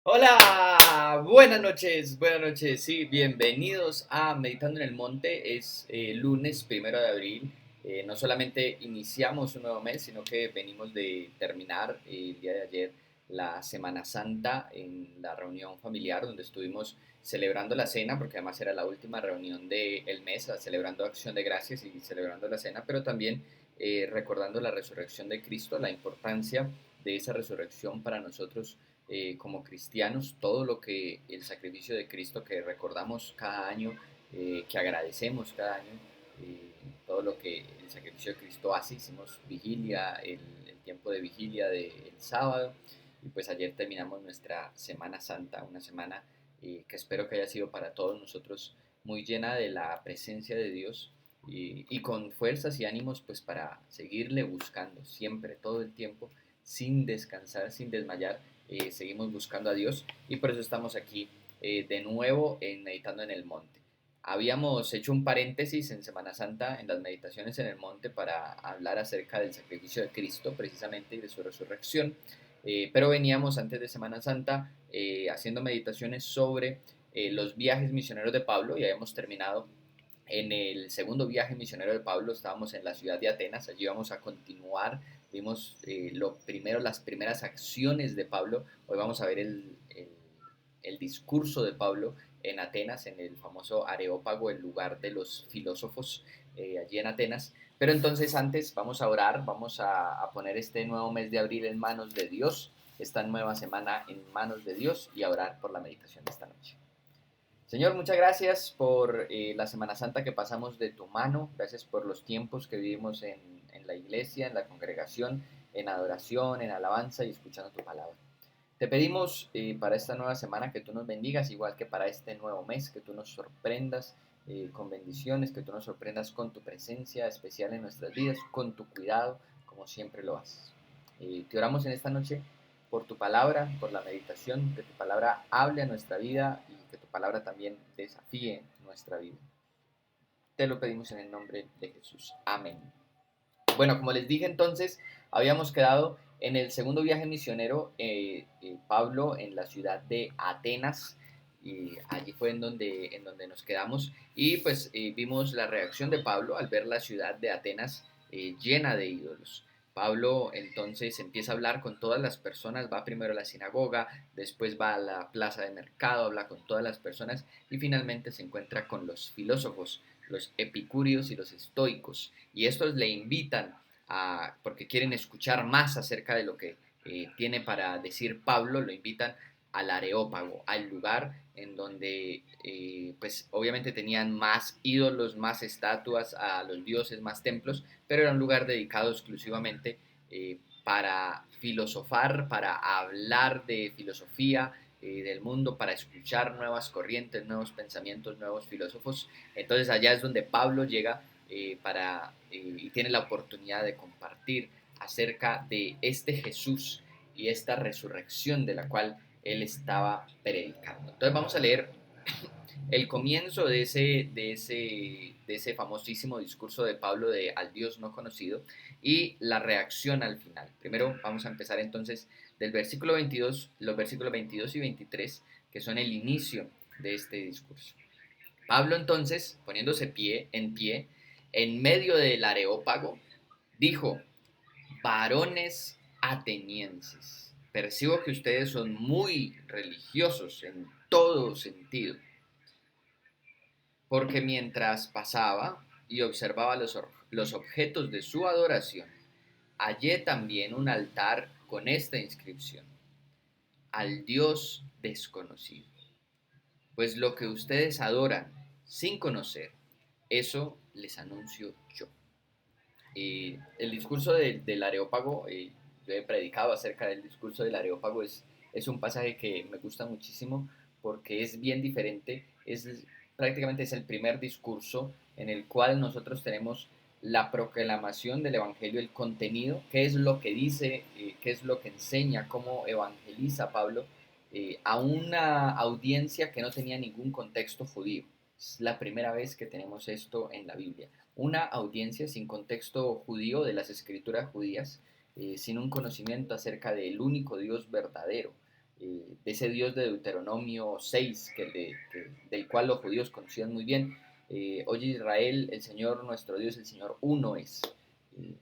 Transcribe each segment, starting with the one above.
Hola, buenas noches, sí, bienvenidos a Meditando en el Monte. Es lunes 1 de abril. No solamente iniciamos un nuevo mes, sino que venimos de terminar el día de ayer la Semana Santa en la reunión familiar donde estuvimos celebrando la cena, porque además era la última reunión del mes, celebrando Acción de Gracias y celebrando la cena, pero también recordando la resurrección de Cristo, la importancia de esa resurrección para nosotros como cristianos, todo lo que el sacrificio de Cristo que recordamos cada año, que agradecemos cada año, todo lo que el sacrificio de Cristo hace. Hicimos vigilia, el tiempo de vigilia del sábado, y pues ayer terminamos nuestra Semana Santa, una semana que espero que haya sido para todos nosotros muy llena de la presencia de Dios y con fuerzas y ánimos pues para seguirle buscando siempre, todo el tiempo, sin descansar, sin desmayar. Seguimos buscando a Dios y por eso estamos aquí de nuevo en Meditando en el Monte. Habíamos hecho un paréntesis en Semana Santa en las meditaciones en el monte para hablar acerca del sacrificio de Cristo precisamente y de su resurrección, pero veníamos antes de Semana Santa haciendo meditaciones sobre los viajes misioneros de Pablo y habíamos terminado en el segundo viaje misionero de Pablo. Estábamos en la ciudad de Atenas, allí vamos a continuar. Vimos las primeras acciones de Pablo. Hoy vamos a ver el discurso de Pablo en Atenas, en el famoso Areópago, el lugar de los filósofos, allí en Atenas. Pero entonces antes vamos a orar, vamos a poner este nuevo mes de abril en manos de Dios, esta nueva semana en manos de Dios, y a orar por la meditación de esta noche. Señor, muchas gracias por la Semana Santa que pasamos de tu mano. Gracias por los tiempos que vivimos en la iglesia, en la congregación, en adoración, en alabanza y escuchando tu palabra. Te pedimos para esta nueva semana que tú nos bendigas, igual que para este nuevo mes, que tú nos sorprendas con bendiciones, que tú nos sorprendas con tu presencia especial en nuestras vidas, con tu cuidado, como siempre lo haces. Te oramos en esta noche por tu palabra, por la meditación, que tu palabra hable a nuestra vida y que tu palabra también desafíe nuestra vida. Te lo pedimos en el nombre de Jesús. Amén. Bueno, como les dije entonces, habíamos quedado en el segundo viaje misionero, Pablo en la ciudad de Atenas, y allí fue en donde nos quedamos, y pues vimos la reacción de Pablo al ver la ciudad de Atenas llena de ídolos. Pablo entonces empieza a hablar con todas las personas, va primero a la sinagoga, después va a la plaza de mercado, habla con todas las personas y finalmente se encuentra con los filósofos, los epicúreos y los estoicos. Y estos le invitan porque quieren escuchar más acerca de lo que tiene para decir Pablo, lo invitan al Areópago, al lugar en donde pues obviamente tenían más ídolos, más estatuas a los dioses, más templos, pero era un lugar dedicado exclusivamente para filosofar, para hablar de filosofía del mundo, para escuchar nuevas corrientes, nuevos pensamientos, nuevos filósofos. Entonces allá es donde Pablo llega y tiene la oportunidad de compartir acerca de este Jesús y esta resurrección de la cual él estaba predicando. Entonces vamos a leer el comienzo de ese famosísimo discurso de Pablo de al Dios no conocido y la reacción al final. Primero vamos a empezar entonces del versículo 22, los versículos 22 y 23, que son el inicio de este discurso. Pablo entonces, poniéndose en pie, en medio del Areópago, dijo: varones atenienses, percibo que ustedes son muy religiosos en todo sentido, porque mientras pasaba y observaba los objetos de su adoración, hallé también un altar con esta inscripción: al Dios desconocido. Pues lo que ustedes adoran sin conocer, eso les anuncio yo. El discurso del Areópago, yo he predicado acerca del discurso del Areópago, es un pasaje que me gusta muchísimo porque es bien diferente, prácticamente es el primer discurso en el cual nosotros tenemos la proclamación del Evangelio, el contenido, qué es lo que dice, qué es lo que enseña, cómo evangeliza Pablo a una audiencia que no tenía ningún contexto judío. Es la primera vez que tenemos esto en la Biblia, una audiencia sin contexto judío de las escrituras judías, sin un conocimiento acerca del único Dios verdadero. de ese Dios de Deuteronomio 6, del cual los judíos conocían muy bien. Oye Israel, el Señor nuestro Dios, el Señor uno es. Eh,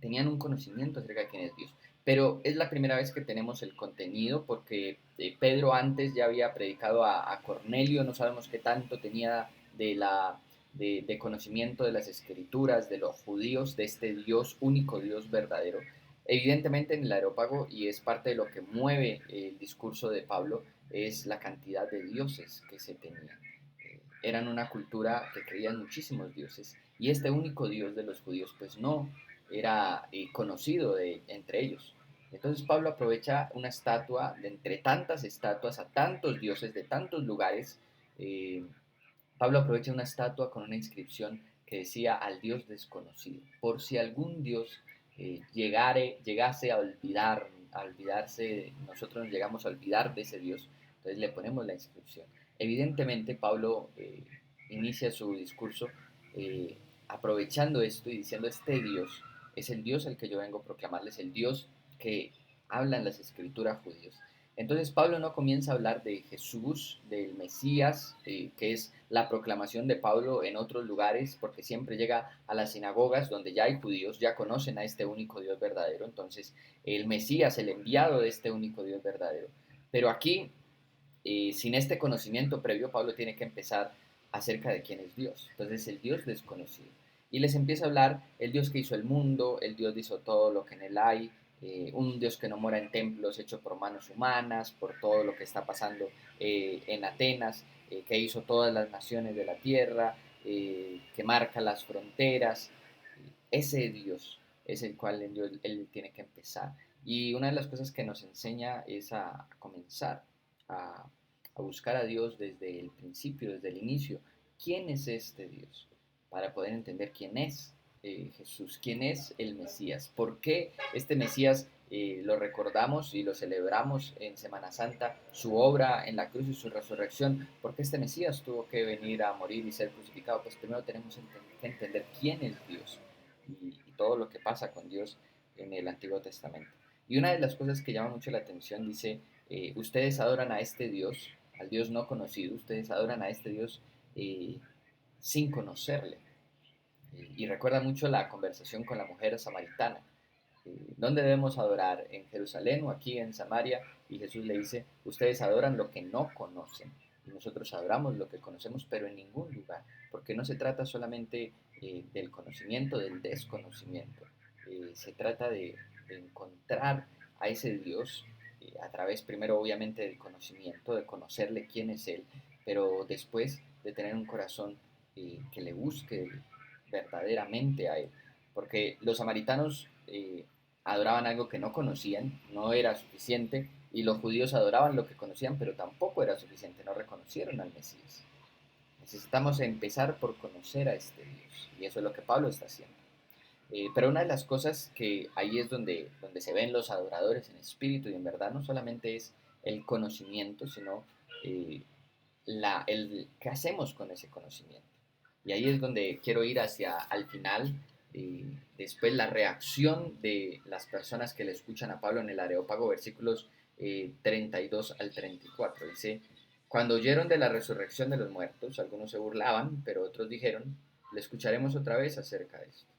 Tenían un conocimiento acerca de quién es Dios. Pero es la primera vez que tenemos el contenido porque Pedro antes ya había predicado a Cornelio, no sabemos qué tanto tenía de conocimiento de las escrituras, de los judíos, de este Dios, único Dios verdadero. Evidentemente en el Areópago, y es parte de lo que mueve el discurso de Pablo, es la cantidad de dioses que se tenían. Eran una cultura que creían muchísimos dioses, y este único Dios de los judíos pues no era conocido entre ellos. Entonces Pablo aprovecha una estatua de entre tantas estatuas a tantos dioses de tantos lugares. eh, Pablo aprovecha una estatua con una inscripción que decía al Dios desconocido. Por si algún Dios llegase a olvidarse, nosotros nos llegamos a olvidar de ese Dios, entonces le ponemos la inscripción. Evidentemente Pablo inicia su discurso eh, aprovechando esto y diciendo este Dios es el Dios al que yo vengo a proclamarles, el Dios que hablan las escrituras judíos. Entonces Pablo no comienza a hablar de Jesús, del Mesías, que es la proclamación de Pablo en otros lugares, porque siempre llega a las sinagogas donde ya hay judíos, ya conocen a este único Dios verdadero, entonces el Mesías, el enviado de este único Dios verdadero. Pero aquí, sin este conocimiento previo, Pablo tiene que empezar acerca de quién es Dios. Entonces el Dios desconocido. Y les empieza a hablar el Dios que hizo el mundo, el Dios que hizo todo lo que en él hay, un Dios que no mora en templos hechos por manos humanas, por todo lo que está pasando en Atenas, que hizo todas las naciones de la tierra, que marca las fronteras. Ese Dios es el cual él tiene que empezar. Y una de las cosas que nos enseña es a comenzar a, a buscar a Dios desde el principio, desde el inicio. ¿Quién es este Dios? Para poder entender quién es Jesús, quién es el Mesías, por qué este Mesías lo recordamos y lo celebramos en Semana Santa, su obra en la cruz y su resurrección, porque este Mesías tuvo que venir a morir y ser crucificado. Pues primero tenemos que entender quién es Dios y todo lo que pasa con Dios en el Antiguo Testamento. Y una de las cosas que llama mucho la atención dice, ustedes adoran a este Dios, al Dios no conocido, ustedes adoran a este Dios eh, sin conocerle. Y recuerda mucho la conversación con la mujer samaritana. ¿Dónde debemos adorar? ¿En Jerusalén o aquí en Samaria? Y Jesús le dice, ustedes adoran lo que no conocen. Y nosotros adoramos lo que conocemos, pero en ningún lugar. Porque no se trata solamente del conocimiento, del desconocimiento. Se trata de encontrar a ese Dios a través, primero, obviamente, del conocimiento, de conocerle quién es Él, pero después de tener un corazón que le busque verdaderamente a Él. Porque los samaritanos adoraban algo que no conocían, no era suficiente, y los judíos adoraban lo que conocían, pero tampoco era suficiente, no reconocieron al Mesías. Necesitamos empezar por conocer a este Dios, y eso es lo que Pablo está haciendo. Pero una de las cosas que ahí es donde se ven los adoradores en espíritu y en verdad no solamente es el conocimiento, sino eh, qué hacemos con ese conocimiento. Y ahí es donde quiero ir hacia al final, después la reacción de las personas que le escuchan a Pablo en el Areópago, versículos 32 al 34. Dice, cuando oyeron de la resurrección de los muertos, algunos se burlaban, pero otros dijeron, le escucharemos otra vez acerca de esto.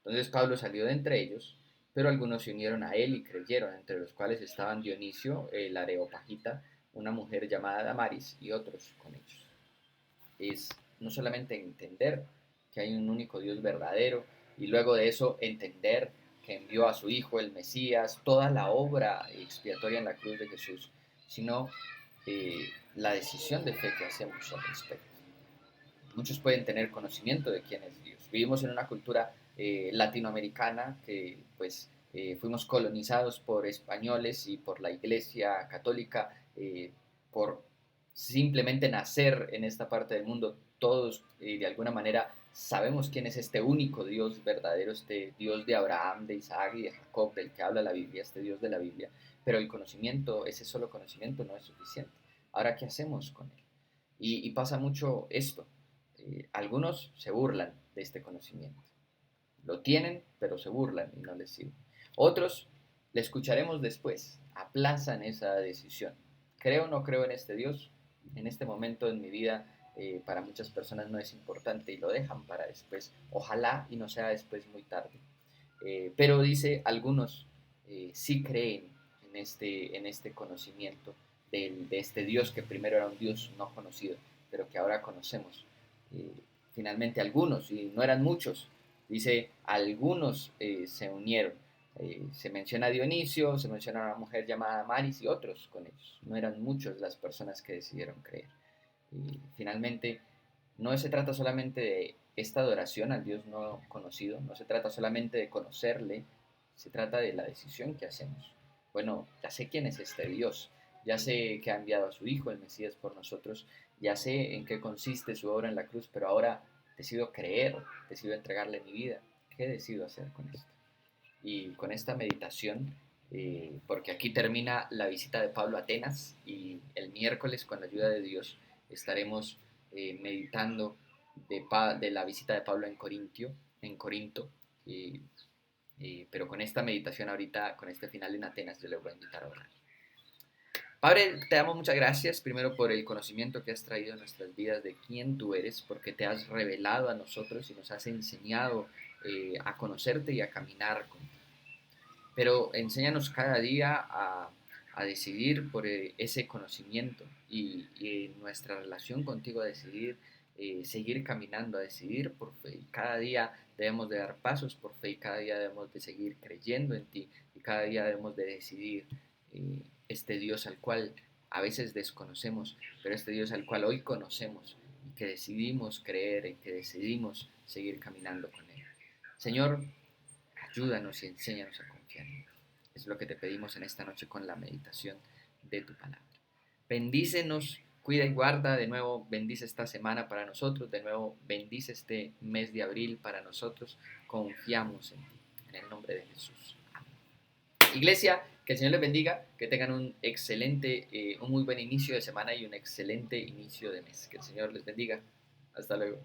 Entonces Pablo salió de entre ellos, pero algunos se unieron a él y creyeron, entre los cuales estaban Dionisio, el Areopagita, una mujer llamada Damaris y otros con ellos. Es no solamente entender que hay un único Dios verdadero y luego de eso entender que envió a su Hijo, el Mesías, toda la obra expiatoria en la cruz de Jesús, sino la decisión de fe que hacemos al respecto. Muchos pueden tener conocimiento de quién es Dios. Vivimos en una cultura latinoamericana que pues fuimos colonizados por españoles y por la Iglesia Católica, por simplemente nacer en esta parte del mundo. Todos de alguna manera sabemos quién es este único Dios verdadero, este Dios de Abraham, de Isaac y de Jacob, del que habla la Biblia, este Dios de la Biblia. Pero el conocimiento, ese solo conocimiento no es suficiente. Ahora, ¿qué hacemos con él? Y pasa mucho esto. Algunos se burlan de este conocimiento. Lo tienen, pero se burlan y no les sirve. Otros Le escucharemos después. Aplazan esa decisión. ¿Creo o no creo en este Dios? En este momento en mi vida, para muchas personas no es importante y lo dejan para después. Ojalá y no sea después muy tarde. Pero dice, algunos sí creen en este conocimiento de este Dios que primero era un Dios no conocido, pero que ahora conocemos. Eh, Finalmente algunos, y no eran muchos, dice, algunos se unieron. Se menciona a Dionisio, se menciona a una mujer llamada Maris y otros con ellos. No eran muchos las personas que decidieron creer. Y finalmente, no se trata solamente de esta adoración al Dios no conocido, no se trata solamente de conocerle, se trata de la decisión que hacemos. Bueno, ya sé quién es este Dios, ya sé que ha enviado a su Hijo, el Mesías, por nosotros, ya sé en qué consiste su obra en la cruz, pero ahora decido creer, decido entregarle mi vida. ¿Qué decido hacer con esto? Y con esta meditación, porque aquí termina la visita de Pablo a Atenas y el miércoles, con la ayuda de Dios, estaremos meditando de la visita de Pablo en Corinto, eh, pero con esta meditación ahorita, con este final en Atenas, yo le voy a invitar a orar. Padre, te damos muchas gracias, primero por el conocimiento que has traído en nuestras vidas de quién tú eres, porque te has revelado a nosotros y nos has enseñado a conocerte y a caminar contigo. Pero enséñanos cada día a decidir por ese conocimiento y en nuestra relación contigo a decidir seguir caminando, a decidir por fe. Y cada día debemos de dar pasos por fe y cada día debemos de seguir creyendo en ti y cada día debemos de decidir este Dios al cual a veces desconocemos, pero este Dios al cual hoy conocemos y que decidimos creer y que decidimos seguir caminando con Él. Señor, ayúdanos y enséñanos a confiar en ti. Es lo que te pedimos en esta noche con la meditación de tu palabra. Bendícenos, cuida y guarda. De nuevo, bendice esta semana para nosotros. De nuevo, bendice este mes de abril para nosotros. Confiamos en ti. En el nombre de Jesús. Amén. Iglesia, que el Señor les bendiga. Que tengan un muy buen inicio de semana y un excelente inicio de mes. Que el Señor les bendiga. Hasta luego.